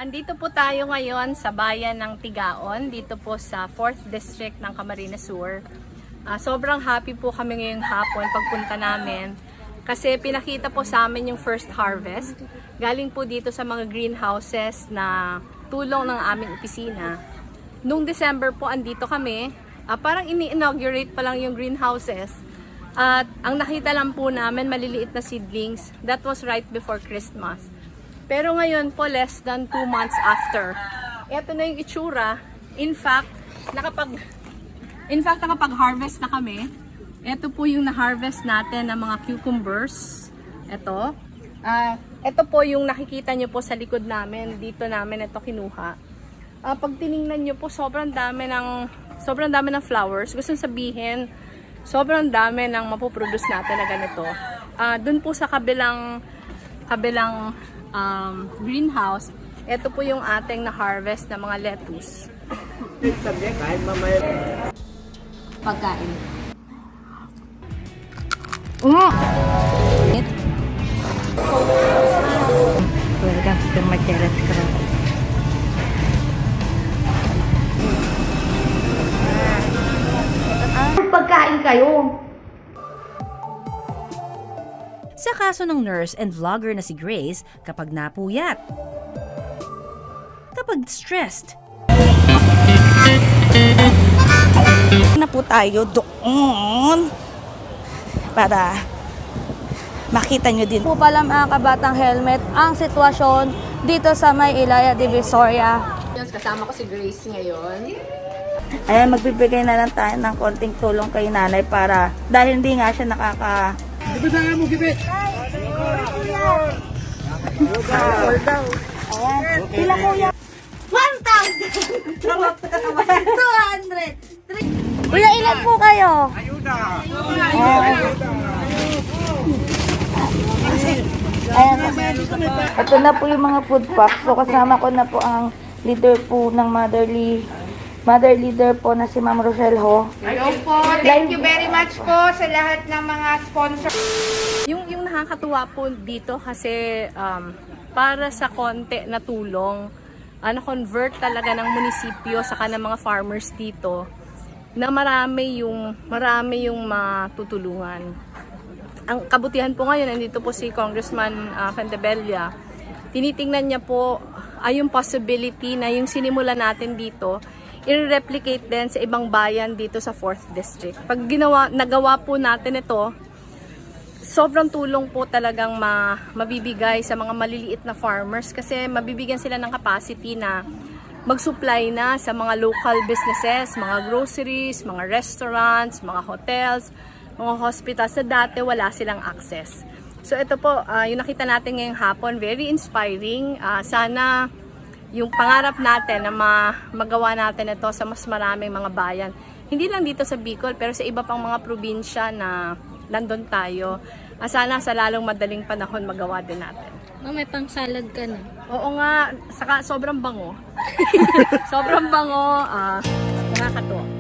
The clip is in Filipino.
Andito po tayo ngayon sa bayan ng Tigaon, dito po sa 4th District ng Camarines Sur. Sobrang happy po kami ngayong hapon pagpunta namin kasi pinakita po sa amin yung first harvest. Galing po dito sa mga greenhouses na tulong ng aming opisina. Noong December po andito kami, parang ini-inaugurate pa lang yung greenhouses. At ang nakita lang po namin maliliit na seedlings, that was right before Christmas. Pero ngayon po, less than 2 months after, eto na yung itsura. In fact, nakapag-harvest na kami. Ito po yung na-harvest natin ng mga cucumbers. Ito. Ito po yung nakikita nyo po sa likod namin. Dito namin ito kinuha. Pag tiningnan nyo po, sobrang dami ng flowers. Gusto sabihin, sobrang dami ng mapoproduce natin na ganito. Dun po sa kabilang greenhouse, ito po yung ating na-harvest na mga lettuce. Pagkain. Welcome to Macheras Cross. Pagkain kayo. Sa kaso ng nurse and vlogger na si Grace, kapag napuyat, kapag stressed, Na po tayo doon para makita nyo din. Po pala mga kabatang helmet ang sitwasyon dito sa may Ilaya Divisoria. Kasama ko si Grace ngayon. Ayan, magbibigay na lang tayo ng konting tulong kay nanay para dahil hindi nga siya Gibitangan mo, gibit! Ayan, pila kuya? 1,000! 200! Kuya, ilan po kayo? Ayuda! Ayan, ito na po yung mga food packs. So kasama ko na po ang leader po ng mother leader po na si Ma'am Rochelle Ho. Hello po. Thank you very much po sa lahat ng mga sponsor. Yung nakakatuwa po dito kasi para sa konti na tulong, na-convert talaga ng munisipyo saka ng mga farmers dito na marami yung matutulungan. Ang kabutihan po ngayon, nandito po si Congressman Fentebella. Tinitingnan niya po yung possibility na yung sinimula natin dito, i-replicate din sa ibang bayan dito sa 4th District. Pag nagawa po natin ito, sobrang tulong po talagang mabibigay sa mga maliliit na farmers kasi mabibigyan sila ng capacity na mag-supply na sa mga local businesses, mga groceries, mga restaurants, mga hotels, mga hospitals na dati wala silang access. So ito po, yung nakita natin ngayong hapon, very inspiring. Sana yung pangarap natin na magawa natin ito sa mas maraming mga bayan. Hindi lang dito sa Bicol, pero sa iba pang mga probinsya na nandun tayo. Sana sa lalong madaling panahon magawa din natin. May pang salad ka na. Oo nga, saka sobrang bango. Sobrang bango, nakakatuwa.